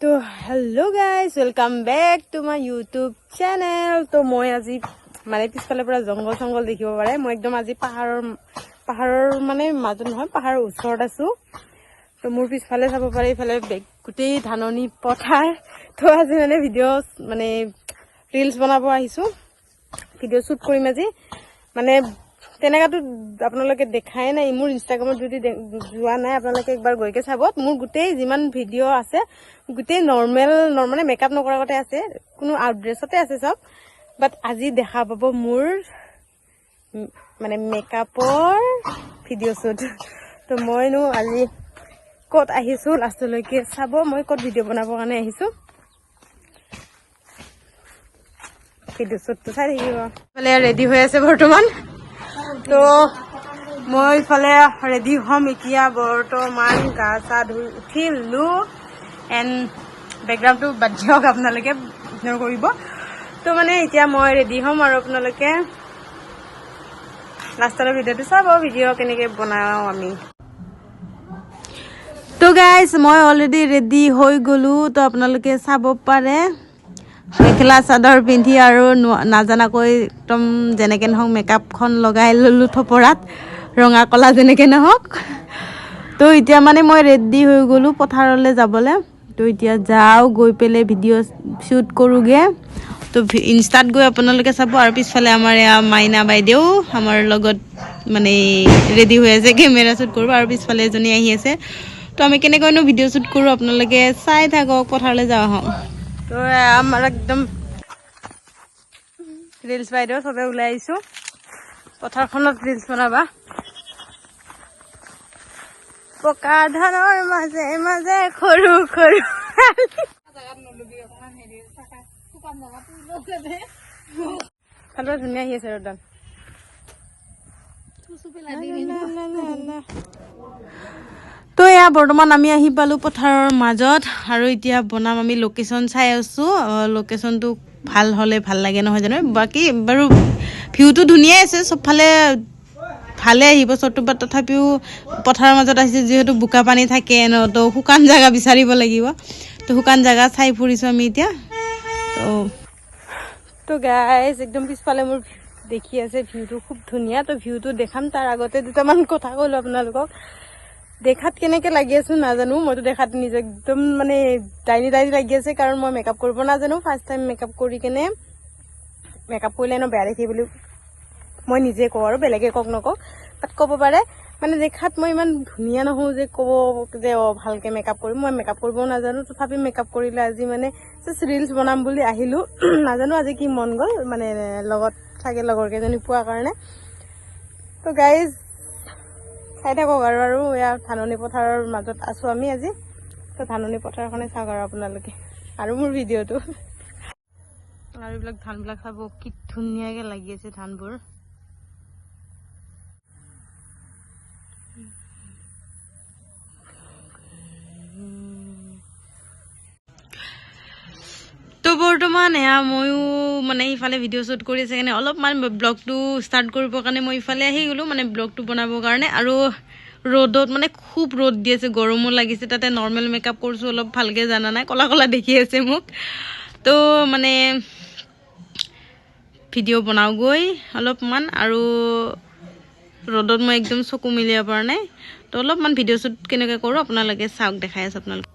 তো hello' guys, welcome back to my YouTube channel. তো মই আজি মানে পিছফালৰ পৰা জংঘল চংঘল দেখিব পাৰে। মই একদম আজি পাহাৰৰ মানে মাজত নহয়, পাহাৰৰ ওচৰত আছোঁ। তো মোৰ পিছফালে চাব পাৰে, ইফালে গোটেই ধাননি পথাৰ। তো আজি মানে ভিডিঅ' মানে ৰিলচ বনাব আহিছোঁ, ভিডিঅ' শ্বুট কৰিম আজি। মানে তেনেকাতো আপোনালোকে দেখাই নাই, মোৰ ইনষ্টাগ্ৰামত যদি যোৱা নাই আপোনালোকে একবাৰ গৈকে চাব। মোৰ গোটেই যিমান ভিডিঅ' আছে গোটেই নৰ্মেল মানে মেকআপ নকৰাকতে আছে, কোনো আউটড্ৰেছতে আছে চব। বাট আজি দেখা পাব মোৰ মানে মেকআপৰ ভিডিঅ' শ্বুট। তো মইনো আজি ক'ত আহিছোঁ লাষ্টলৈকে চাব, মই ক'ত ভিডিঅ' বনাবৰ কাৰণে আহিছোঁ। ভিডিঅ' শ্বুটটো চাই থাকিব। ইফালে ৰেডি হৈ আছে বৰ্তমান। তো মই ইফালে ৰেডি হ'ম এতিয়া বৰ্তমান। গা চা ধুই উঠিলোঁ। এণ্ড বেকগ্ৰাউণ্ডটো বাদ দিয়ক, আপোনালোকে ইগন'ৰ কৰিব। তো মানে এতিয়া মই ৰেডি হ'ম আৰু আপোনালোকে লাষ্টৰ ভিডিঅ'টো চাব, ভিডিঅ' কেনেকৈ বনাওঁ আমি। তো গাইজ, মই অলৰেডি ৰেডি হৈ গ'লোঁ। তো আপোনালোকে চাব পাৰে, মেখেলা চাদৰ পিন্ধি আৰু নাজানাকৈ একদম যেনেকৈ নহওক মেকআপখন লগাই ল'লোঁ থপৰাত, ৰঙা কলা যেনেকৈ নহওক। তো এতিয়া মানে মই ৰেডি হৈ গ'লোঁ পথাৰলৈ যাবলৈ। তো এতিয়া যাওঁ, গৈ পেলাই ভিডিঅ' শ্বুট কৰোঁগৈ। তো ইনষ্টাত গৈ আপোনালোকে চাব। আৰু পিছফালে আমাৰ এয়া মাইনা বাইদেউ আমাৰ লগত মানে ৰেডি হৈ আছে, কেমেৰা শ্বুট কৰিব। আৰু পিছফালে এজনী আহি আছে। তো আমি কেনেকৈনো ভিডিঅ' শ্বুট কৰোঁ আপোনালোকে চাই থাকক, পথাৰলৈ যাওঁ আহক। তো আমাৰ একদম ৰিলচ বাইদেউ চবে ওলাই আহিছোঁ পথাৰখনত ৰিলচ বনাবা। পকা ধানৰ মাজে মাজে সৰু সৰু ধুনীয়া আহি আছে ৰ'দডাল। তো এয়া বৰ্তমান আমি আহি পালোঁ পথাৰৰ মাজত। আৰু এতিয়া বনাম আমি লোকেশ্যন চাই আছোঁ। লোকেশ্যনটো ভাল হ'লে ভাল লাগে নহয় জানো। বাকী বাৰু ভিউটো ধুনীয়াই আছে, চবফালে ভালে আহিব চবটো। বাট তথাপিও পথাৰৰ মাজত আহিছে যিহেতু বোকা পানী থাকে ন, তো শুকান জেগা বিচাৰিব লাগিব। তো শুকান জেগা চাই ফুৰিছোঁ আমি এতিয়া। তো গাইজ, একদম পিছফালে মোৰ দেখি আছে ভিউটো খুব ধুনীয়া। তো ভিউটো দেখাম তাৰ আগতে দুটামান কথা ক'লোঁ আপোনালোকক। দেখাত কেনেকৈ লাগি আছোঁ নাজানো, মইতো দেখাত নিজে একদম মানে ডাইনী লাগি আছে, কাৰণ মই মেকআপ কৰিব নাজানো। ফাৰ্ষ্ট টাইম মেকআপ কৰি কেনে, মেকআপ কৰিলে ন বেয়া দেখি বুলি মই নিজে কওঁ, আৰু বেলেগে কওক নকওক, তাত ক'ব পাৰে। মানে দেখাত মই ইমান ধুনীয়া নহওঁ যে ক'ব যে ভালকৈ মেকআপ কৰিম। মই মেকআপ কৰিবও নাজানো, তথাপি মেকআপ কৰিলে আজি মানে জাষ্ট ৰিলচ বনাম বুলি আহিলোঁ। নাজানো আজি কি মন গ'ল, মানে লগত চাগে লগৰ কেইজনী পোৱাৰ কাৰণে। তো গাইজ চাই থাকক। আৰু এয়া ধাননি পথাৰৰ মাজত আছোঁ আমি আজি। তো ধাননি পথাৰখনে চাওক আৰু আপোনালোকে, আৰু মোৰ ভিডিঅ'টো। আৰু এইবিলাক ধানবিলাক চাব, কি ধুনীয়াকৈ লাগি আছে ধানবোৰ। তো বৰ্তমান এয়া ময়ো মানে ইফালে ভিডিঅ' শ্বুট কৰি আছে কাৰণে অলপমান ব্লগটো ষ্টাৰ্ট কৰিবৰ কাৰণে মই ইফালে আহি গ'লোঁ, মানে ব্লগটো বনাবৰ কাৰণে। আৰু ৰ'দত মানে খুব ৰ'দ দি আছে, গৰমো লাগিছে। তাতে নৰ্মেল মেকআপ কৰিছোঁ, অলপ ভালকৈ জানা নাই, ক'লা ক'লা দেখি আছে মোক। তো মানে ভিডিঅ' বনাওঁগৈ অলপমান, আৰু ৰ'দত মই একদম চকু মিলিব পৰা নাই। তো অলপমান ভিডিঅ' শ্বুট কেনেকৈ কৰোঁ আপোনালোকে চাওক, দেখাই আছোঁ আপোনালোকে।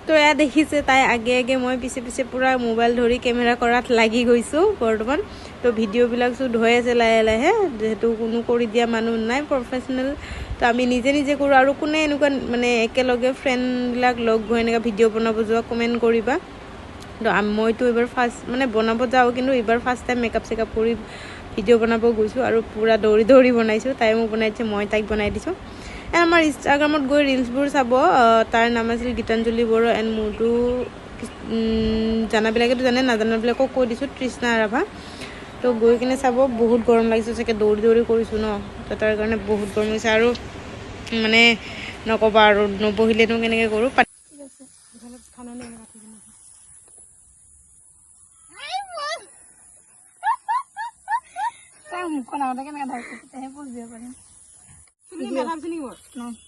তো এয়া দেখিছে, তাই আগে আগে মই পিছে পিছে পূৰা মোবাইল ধৰি কেমেৰা কৰাত লাগি গৈছোঁ বৰ্তমান। তো ভিডিঅ'বিলাক শ্বুট হৈ আছে লাহে লাহে, যিহেতু কোনো কৰি দিয়া মানুহ নাই প্ৰফেচনেল। তো আমি নিজে নিজে কৰোঁ। আৰু কোনে এনেকুৱা মানে একেলগে ফ্ৰেণ্ডবিলাক লগ হৈ এনেকুৱা ভিডিঅ' বনাব যোৱা, কমেণ্ট কৰিবা। তো মইতো এইবাৰ ফাৰ্ষ্ট মানে বনাব যাওঁ, কিন্তু এইবাৰ ফাৰ্ষ্ট টাইম মেকআপ চেকআপ কৰি ভিডিঅ' বনাব গৈছোঁ, আৰু পূৰা দৌৰি দৌৰি বনাইছোঁ। তাই মোক বনাই দিছে, মই তাইক বনাই দিছোঁ। আমাৰ ইনষ্টাগ্ৰামত গৈ ৰিলচবোৰ চাব। তাৰ নাম আছিল গীতাঞ্জলি বড়ো, এণ্ড মোৰতো জানাবিলাকেতো জানে, নাজানাবিলাকক কৈ দিছোঁ, তৃষ্ণা ৰাভা। তো গৈ কিনে চাব। বহুত গৰম লাগিছে চাগে, দৌৰি দৌৰি কৰিছোঁ ন, তো তাৰ কাৰণে বহুত গৰম হৈছে। আৰু মানে নক'বা আৰু, নবহিলেনো কেনেকৈ কৰোঁ। মুখখন আগতে কেনেকৈ ধাৰিছে, তেতিয়াহে পোষ্ট দিব পাৰিম।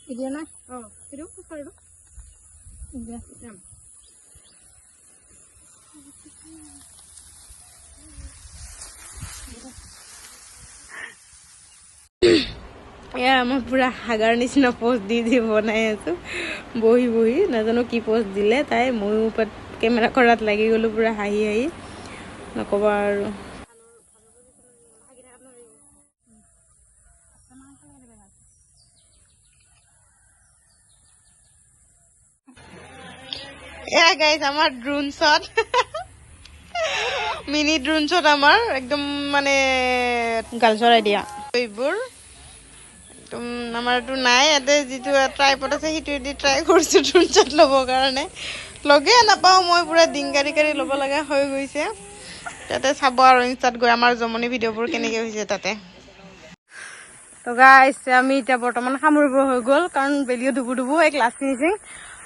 ভিডিঅ' নাই? অঁ, সেইটো এয়া মই পুৰা হাগাৰ নিচিনা পোষ্ট দি বনাই আছো বহি বহি নাজানো কি পোষ্ট দিলে তাই ময়ো ওপৰত কেমেৰা কৰাত লাগি গলো পুৰা হাঁহি হাঁহি নকবা আৰু এয়া গাইজ আমাৰ drone shot mini drone shot আমাৰ একদম মানে গাল চৰাই দিয়া এইবোৰ একদম আমাৰতো নাই ইয়াতে যিটো ট্ৰাইপড আছে সেইটোৱেদি ট্ৰাই কৰিছোঁ ড্ৰোন শ্বট ল'বৰ কাৰণে লগে নাপাওঁ মই পুৰা ডিংগাৰি কাৰি ল'ব লগা হৈ গৈছে তাতে চাব আৰু ইনষ্টাত গৈ আমাৰ জমনি ভিডিঅ'বোৰ কেনেকৈ হৈছে তাতে তো গাইজ আমি এতিয়া বৰ্তমান সামৰিব হৈ গ'ল কাৰণ বেলিও ডুবু ডুবু এক লাষ্ট ফিনিচিং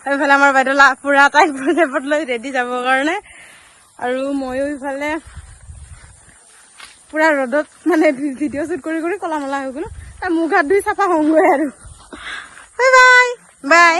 এইফালে আমাৰ বাইদেউ পুৰা টাইপত লৈ ৰেডি যাবৰ কাৰণে আৰু ময়ো ইফালে পুৰা ৰ'দত মানে ভিডিঅ' শ্বুট কৰি কৰি কলা মলা হৈ গ'লো তাৰ মুখ হাত ধুই চাফা হওঁগৈ আৰু বাই বাই বাই